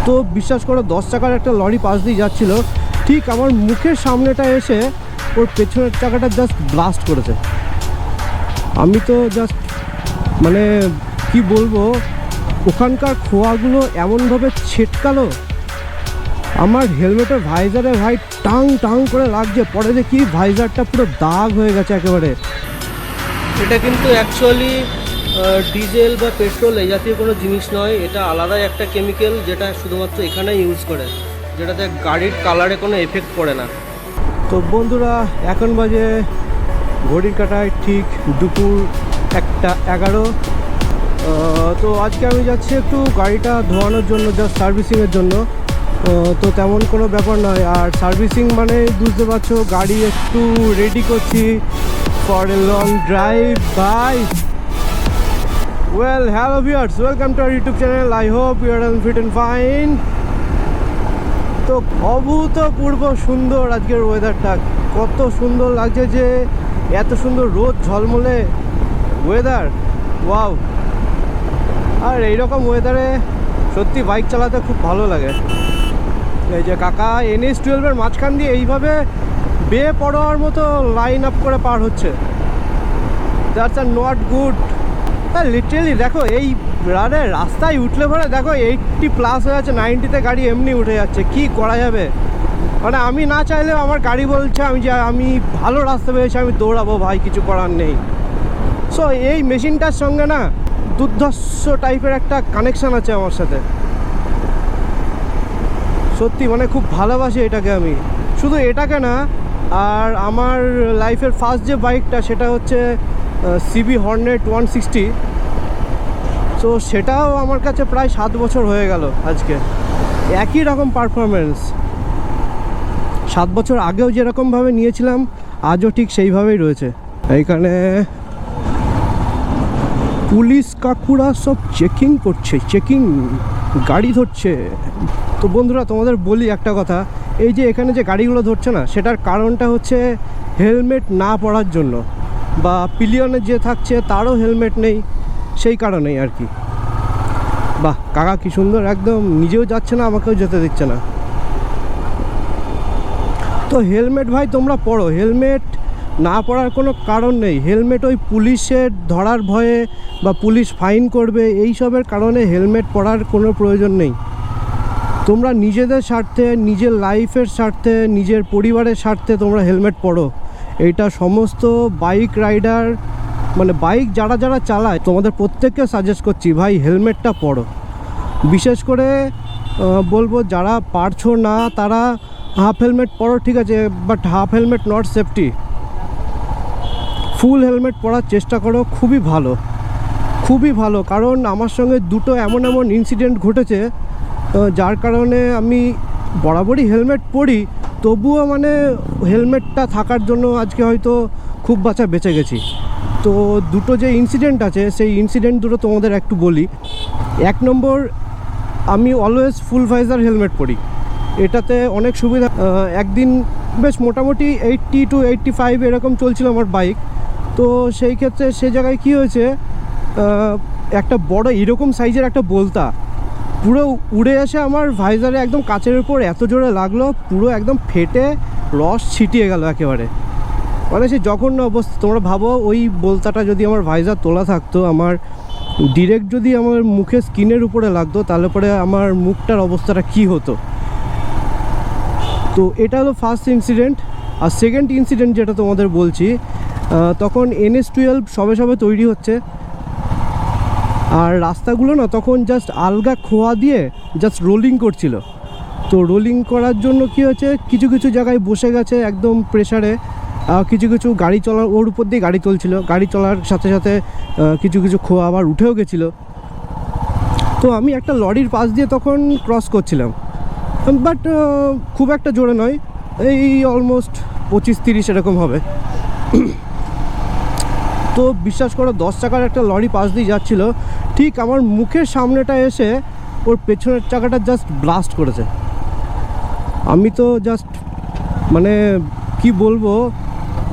তো বিশ্বাস করো 10 চাকার একটা লরি পাশ দিয়ে যাচ্ছিল, ঠিক আমার মুখের সামনেটা এসে ওর পেছনের চাকাটা জাস্ট ব্লাস্ট করেছে। আমি তো জাস্ট মানে কি বলবো, ওখানকার খোয়াগুলো এমনভাবে ছিটকালো, আমার হেলমেটের ভাইজারে ভাই টাং টাং করে লাগছে। পরে দেখি ভাইজারটা পুরো দাগ হয়ে গেছে একেবারে। এটা কিন্তু অ্যাকচুয়ালি ডিজেল বা পেট্রোল এই জাতীয় কোনো জিনিস নয়, এটা আলাদাই একটা কেমিক্যাল যেটা শুধুমাত্র এখানে ইউজ করে, যেটাতে গাড়ির কালারে কোনো এফেক্ট পড়ে না। তো বন্ধুরা, এখন বাজে ঘড়ির কাঁটায় ঠিক দুপুর 1:11। তো আজকে আমি যাচ্ছি একটু গাড়িটা ধোয়ানোর জন্য, জাস্ট সার্ভিসিংয়ের জন্য। তো তেমন কোনো ব্যাপার নয়, আর সার্ভিসিং মানে বুঝতে পারছো, গাড়ি একটু রেডি করছি for a long drive bye. Well, hello viewers, welcome to our YouTube channel. I hope you are fit and fine. তো অভূতপূর্ব সুন্দর আজকের ওয়েদারটা, কত সুন্দর লাগছে যে এত সুন্দর রোদ ঝলমলে ওয়েদার, ওয়াও। আর এইরকম ওয়েদারে সত্যি বাইক চালাতে খুব ভালো লাগে। এই যে কাকা NH-12-এর মাঝখান দিয়ে এইভাবে বেপরোয়ার মতো লাইন আপ করে পার হচ্ছে, দ্যাটস আর নট গুড। হ্যাঁ, লিটারেলি দেখো, এই রাস্তায় উঠলে পরে দেখো 80+ হয়ে যাচ্ছে, 90-তে গাড়ি এমনি উঠে যাচ্ছে। কি করা যাবে, মানে আমি না চাইলেও আমার গাড়ি বলছে আমি ভালো রাস্তা পেয়েছি, আমি দৌড়াবো ভাই, কিছু করার নেই। সো এই মেশিনটার সঙ্গে না দুর্ধর্ষ টাইপের একটা কানেকশান আছে আমার সাথে, সত্যি মানে খুব ভালোবাসি এটাকে আমি। শুধু এটাকে না, আর আমার লাইফের ফার্স্ট যে বাইকটা সেটা হচ্ছে CB হর্নেট 160। তো সেটাও আমার কাছে প্রায় 7 বছর হয়ে গেল আজকে, একই রকম পারফরমেন্স। 7 বছর আগেও যেরকমভাবে নিয়েছিলাম আজও ঠিক সেইভাবেই রয়েছে। এইখানে পুলিশ কাকুরা সব চেকিং করছে, গাড়ি ধরছে। তো বন্ধুরা, তোমাদের বলি একটা কথা, এই যে এখানে যে গাড়িগুলো ধরছে না, সেটার কারণটা হচ্ছে হেলমেট না পরার জন্য, বা পিলিয়নে যে থাকছে তারও হেলমেট নেই, সেই কারণেই আর কি। বাহ, কাকা কি সুন্দর, একদম নিজেও যাচ্ছে না, আমাকেও যেতে দিচ্ছে না। তো হেলমেট ভাই তোমরা পরো, হেলমেট না পরার কোনো কারণ নেই। হেলমেট ওই পুলিশের ধরার ভয়ে বা পুলিশ ফাইন করবে এইসবের কারণে হেলমেট পরার কোনো প্রয়োজন নেই। তোমরা নিজেদের স্বার্থে, নিজের লাইফের স্বার্থে, নিজের পরিবারের স্বার্থে তোমরা হেলমেট পরো। এইটা সমস্ত বাইক রাইডার, মানে বাইক যারা যারা চালায়, তোমাদের প্রত্যেককে সাজেস্ট করছি ভাই, হেলমেটটা পরো। বিশেষ করে বলবো, যারা পারছো না তারা হাফ হেলমেট পরো, ঠিক আছে, but half helmet not safety. Full helmet পরার চেষ্টা করো, খুবই ভালো, খুবই ভালো। কারণ আমার সঙ্গে দুটো এমন ইনসিডেন্ট ঘটেছে, যার কারণে আমি বরাবরই হেলমেট পরি, তবুও মানে হেলমেটটা থাকার জন্য আজকে হয়তো খুব বাঁচা বেঁচে গেছি। তো দুটো যে ইনসিডেন্ট আছে, সেই ইনসিডেন্ট দুটো তোমাদের একটু বলি। 1 নম্বর, আমি অলওয়েজ ফুল ভাইজার হেলমেট পরি, এটাতে অনেক সুবিধা। একদিন বেশ মোটামুটি 80 to 85 এরকম চলছিল আমার বাইক। তো সেই ক্ষেত্রে সে জায়গায় কি হয়েছে, একটা বড় এরকম সাইজের একটা বলতা পুরো উড়ে এসে আমার ভাইজারে একদম কাচের উপর এত জোরে লাগলো, পুরো একদম ফেটে রস ছিটিয়ে গেল একেবারে। মানে সে জঘন্য অবস্থা। তোমরা ভাবো, ওই বলতাটা যদি আমার ভাইজার তোলা থাকতো, আমার ডিরেক্ট যদি আমার মুখে স্কিনের উপরে লাগতো, তাহলে পরে আমার মুখটার অবস্থাটা কি হতো। তো এটা হলো ফার্স্ট ইনসিডেন্ট। আর সেকেন্ড ইনসিডেন্ট যেটা তোমাদের বলছি, তখন NH-12 সবে তৈরি হচ্ছে, আর রাস্তাগুলো না তখন জাস্ট আলগা খোয়া দিয়ে জাস্ট রোলিং করছিল। তো রোলিং করার জন্য কি হয়েছে, কিছু কিছু জায়গায় বসে গেছে একদম প্রেসারে, কিছু কিছু গাড়ি চলার ওর উপর দিয়ে গাড়ি চলছিল, গাড়ি চলার সাথে সাথে কিছু কিছু খোয়া আবার উঠেও গেছিলো। তো আমি একটা লরির পাশ দিয়ে তখন ক্রস করছিলাম, বাট খুব একটা জোরে নয়, এই অলমোস্ট 25-30 এরকম হবে। তো বিশ্বাস করো, 10 চাকার একটা লরি পাশ দিয়ে যাচ্ছিল, ঠিক আমার মুখের সামনেটা এসে ওর পেছনের চাকাটা জাস্ট ব্লাস্ট করেছে। আমি তো জাস্ট মানে কি বলবো,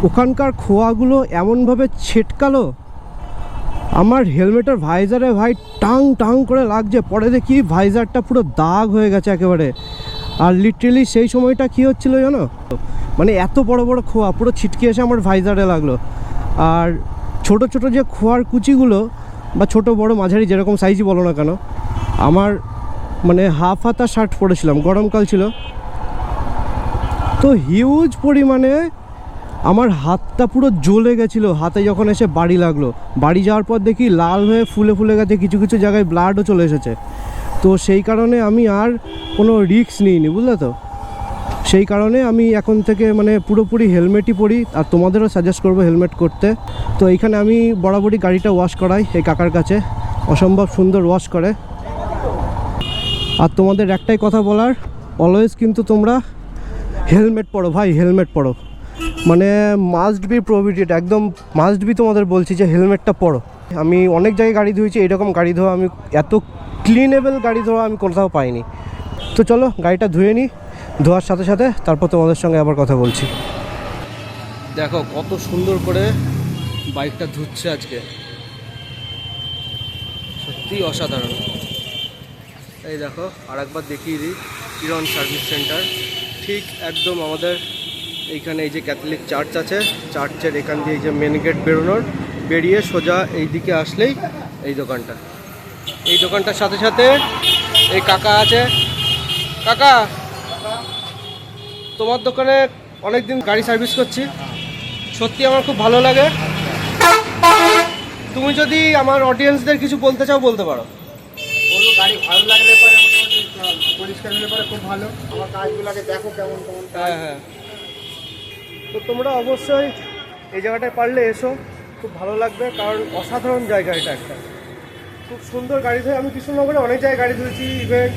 ওখানকার খোয়াগুলো এমনভাবে ছিটকালো, আমার হেলমেটের ভাইজারে ভাই টাং টাং করে লাগছে, পরে দেখি ভাইজারটা পুরো দাগ হয়ে গেছে একেবারে। আর লিটারেলি সেই সময়টা কী হচ্ছিলো জানো, মানে এত বড় বড় খোয়া পুরো ছিটকে এসে আমার ভাইজারে লাগলো। আর ছোট ছোট যে খোয়ার কুচিগুলো বা ছোট বড় মাঝারি যেরকম সাইজই বলো না কেন, আমার মানে হাফ হাতা শার্ট পরেছিলাম, গরমকাল ছিল তো হিউজ পরিমাণে আমার হাতটা পুরো জ্বলে গেছিলো। হাতে যখন এসে বাড়ি লাগলো, বাড়ি যাওয়ার পর দেখি লাল হয়ে ফুলে ফুলে গেছে, কিছু কিছু জায়গায় ব্লাডও চলে এসেছে। তো সেই কারণে আমি আর কোনো রিস্ক নিইনি, বুঝলে তো। সেই কারণে আমি এখন থেকে মানে পুরোপুরি হেলমেটই পরি, আর তোমাদেরও সাজেস্ট করবো হেলমেট করতে। তো এইখানে আমি বরাবরই গাড়িটা ওয়াশ করাই এই কাকার কাছে, অসম্ভব সুন্দর ওয়াশ করে। আর তোমাদের একটাই কথা বলার, অলওয়েজ কিন্তু তোমরা হেলমেট পরো ভাই, হেলমেট পরো, মানে মাস্ট বি প্রোহিবিটেড, একদম মাস্ট বি তোমাদের বলছি যে হেলমেটটা পরো। আমি অনেক জায়গায় গাড়ি ধুয়েছি, এরকম গাড়ি ধোয়া আমি এত ক্লিনেবল গাড়ি ধোয়া আমি কোথাও পাইনি। তো চলো গাড়িটা ধুয়ে নিই, ধোয়ার সাথে সাথে তারপর তোমাদের সঙ্গে আবার কথা বলছি। দেখো কত সুন্দর করে বাইকটা ধুচ্ছে আজকে, সত্যি অসাধারণ। এই দেখো আরেকবার দেখিয়ে দিই, কিরণ সার্ভিস সেন্টার, ঠিক একদম আমাদের এইখানে এই যে ক্যাথলিক চার্চ আছে, চার্চের এখান দিয়ে এই যে মেন গেট বেরিয়ে সোজা এই দিকে আসলেই এই দোকানটা। এই দোকানটার সাথে সাথে এই কাকা আছে। কাকা, তোমার দোকানে অনেক দিন গাড়ি সার্ভিস করছি, সত্যি আমার খুব ভালো লাগে। তুমি যদি আমার অডিয়েন্সদের কিছু বলতে চাও বলতে পারো। বলবো গাড়ি ভালো লাগলে পরে মোটামুটি পরিষ্কার হলে পরে খুব ভালো। আমার কাজগুলোকে দেখো কেমন কেমন। হ্যাঁ হ্যাঁ, তো তোমরা অবশ্যই এই জায়গাটায় পারলে এসো, খুব ভালো লাগবে, কারণ অসাধারণ জায়গা এটা একটা, খুব সুন্দর গাড়ি ধুয়ে। আমি কৃষ্ণনগরে অনেক জায়গায় গাড়ি ধুয়েছি, ইভেন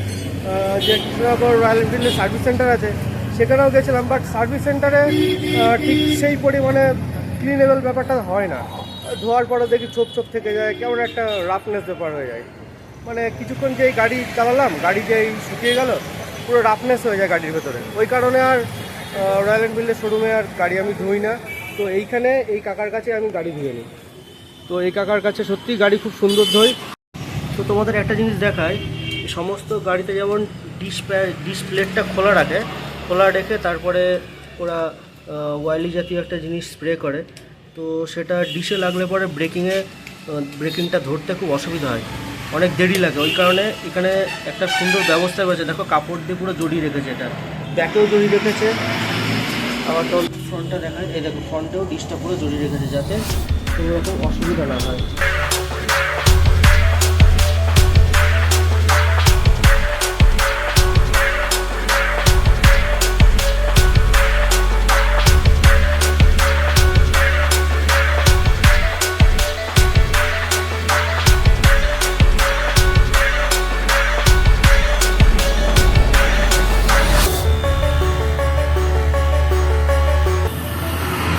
যে কৃষ্ণনগর রয়্যাল এনফিল্ডের সার্ভিস সেন্টার আছে সেখানেও গেছিলাম, বাট সার্ভিস সেন্টারে ঠিক সেই পরিমাণে ক্লিনেবল ব্যাপারটা হয় না। ধোয়ার পরে দেখি ছোপ ছোপ থেকে যায়, কেমন একটা রাফনেস ব্যাপার হয়ে যায়, মানে কিছুক্ষণ যেই গাড়ি চালালাম, গাড়ি যেই শুকিয়ে গেল, পুরো রাফনেস হয়ে যায় গাড়ির ভেতরে। ওই কারণে আর রয়্যাল এনফিল্ডের শোরুমে আর গাড়ি আমি ধুই না। তো এইখানে এই কাকার কাছে আমি গাড়ি ধুয়ে নিই। তো এই কাকার কাছে সত্যি গাড়ি খুব সুন্দর ধোয়। তো তোমাদের একটা জিনিস দেখায়, সমস্ত গাড়িতে যেমন ডিশ প্লেটটা খোলা রেখে তারপরে ওরা ওয়াইলি জাতীয় একটা জিনিস স্প্রে করে, তো সেটা ডিশে লাগলে পরে ব্রেকিংটা ধরতে খুব অসুবিধা হয়, অনেক দেরি লাগে। ওই কারণে এখানে একটা সুন্দর ব্যবস্থা রয়েছে, দেখো কাপড় দিয়ে পুরো জড়িয়ে রেখেছে, এটা ব্যাকেও জড়িয়ে রেখেছে। আবার তো ফ্রন্টটা দেখায়, এই দেখো ফ্রন্টেও ডিশটা পুরো জড়িয়ে রেখেছে, যাতে কোনো রকম অসুবিধা না হয়।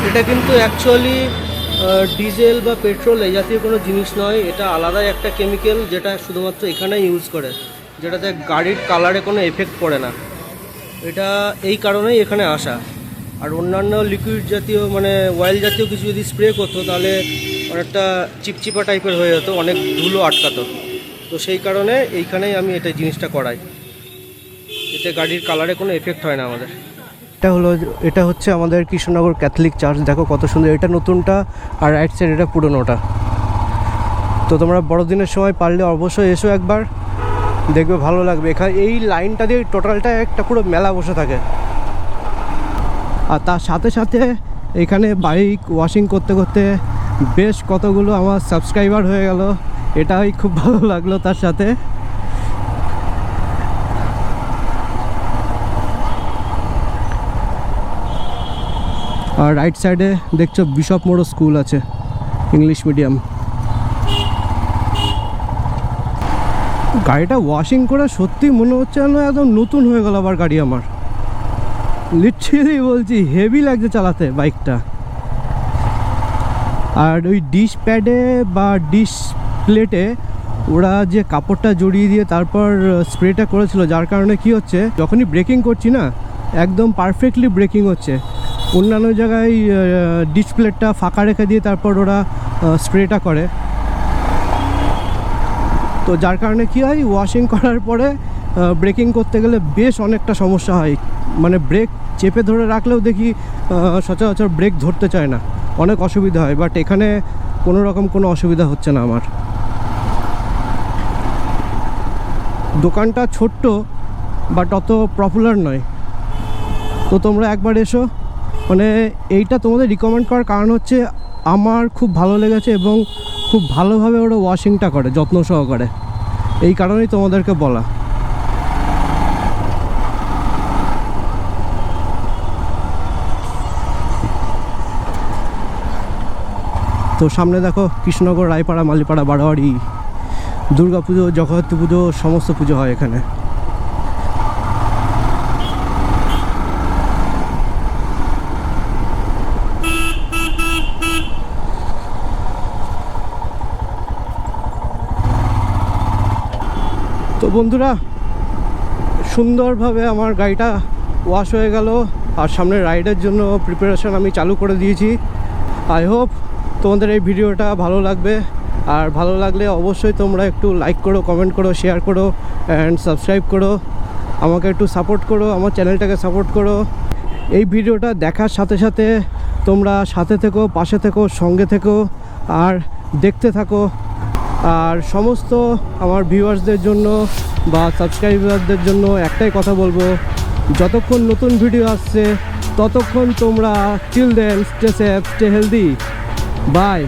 এটা কিন্তু অ্যাকচুয়ালি ডিজেল বা পেট্রোল এই জাতীয় কোনো জিনিস নয়, এটা আলাদাই একটা কেমিক্যাল যেটা শুধুমাত্র এখানে ইউজ করে, যেটাতে গাড়ির কালারে কোনো এফেক্ট পড়ে না। এটা এই কারণেই এখানে আসা। আর অন্যান্য লিকুইড জাতীয় মানে অয়েল জাতীয় কিছু যদি স্প্রে করতো তাহলে অনেকটা চিপচিপা টাইপের হয়ে যেত, অনেক ধুলো আটকাতো। তো সেই কারণে এইখানেই আমি এটা জিনিসটা করাই, এতে গাড়ির কালারে কোনো এফেক্ট হয় না আমাদের। এটা হচ্ছে আমাদের কৃষ্ণনগর ক্যাথলিক চার্চ, দেখো কত সুন্দর, এটা নতুনটা আর রাইট সাইড এটা পুরোনোটা। তো তোমরা বড়দিনের সময় পারলে অবশ্যই এসো একবার, দেখবে ভালো লাগবে। এখানে এই লাইনটা দিয়ে টোটালটা একটা পুরো মেলা বসে থাকে। আর তার সাথে সাথে এখানে বাইক ওয়াশিং করতে করতে বেশ কতগুলো আমার সাবস্ক্রাইবার হয়ে গেল, এটাই খুব ভালো লাগলো। তার সাথে আর রাইট সাইডে দেখছো বিশপ মোড় স্কুল আছে, ইংলিশ মিডিয়াম। গাড়িটা ওয়াশিং করে সত্যি মনে হচ্ছে যেন একদম নতুন হয়ে গেল আবার গাড়ি আমার, লিটারেলি বলছি, হেভি লাগছে চালাতে বাইকটা। আর ওই ডিশ প্যাডে বা ডিশ প্লেটে ওরা যে কাপড়টা জড়িয়ে দিয়ে তারপর স্প্রেটা করেছিল, যার কারণে কি হচ্ছে যখনই ব্রেকিং করছি না একদম পারফেক্টলি ব্রেকিং হচ্ছে। অন্যান্য জায়গায় ডিশ প্লেটটা ফাঁকা রেখে দিয়ে তারপর ওরা স্প্রেটা করে। তো যার কারণে কি হয়, ওয়াশিং করার পরে ব্রেকিং করতে গেলে বেশ অনেকটা সমস্যা হয়। মানে ব্রেক চেপে ধরে রাখলেও দেখি সচরাচর ব্রেক ধরতে চায় না, অনেক অসুবিধা হয়। বাট এখানে কোনো রকম কোনো অসুবিধা হচ্ছে না আমার। দোকানটা ছোট্ট বাট অত পপুলার নয়। তো তোমরা একবার এসো। মানে এইটা তোমাদের রিকমেন্ড করার কারণ হচ্ছে আমার খুব ভালো লেগেছে এবং খুব ভালোভাবে ওরা ওয়াশিংটা করে, যত্ন সহকারে। এই কারণেই তোমাদেরকে বলা। তো সামনে দেখো কৃষ্ণনগর, রায়পাড়া, মালিপাড়া, বারোয়ারি, দুর্গা পুজো, জগদ্ধাত্রী পুজো, সমস্ত পুজো হয় এখানে। তো বন্ধুরা, সুন্দরভাবে আমার গাড়িটা ওয়াশ হয়ে গেল আর সামনে রাইডের জন্য প্রিপারেশন আমি চালু করে দিয়েছি। আই হোপ তোমাদের এই ভিডিওটা ভালো লাগবে। আর ভালো লাগলে অবশ্যই তোমরা একটু লাইক করো, কমেন্ট করো, শেয়ার করো অ্যান্ড সাবস্ক্রাইব করো। আমাকে একটু সাপোর্ট করো, আমার চ্যানেলটাকে সাপোর্ট করো। এই ভিডিওটা দেখার সাথে সাথে তোমরা সাথে থেকো, পাশে থেকো, সঙ্গে থেকো আর দেখতে থাকো। আর সমস্ত আমার ভিউয়ার্সদের জন্য বা সাবস্ক্রাইবারদের জন্য একটাই কথা বলবো, যতক্ষণ নতুন ভিডিও আসছে ততক্ষণ তোমরা till then stay safe, stay healthy, by.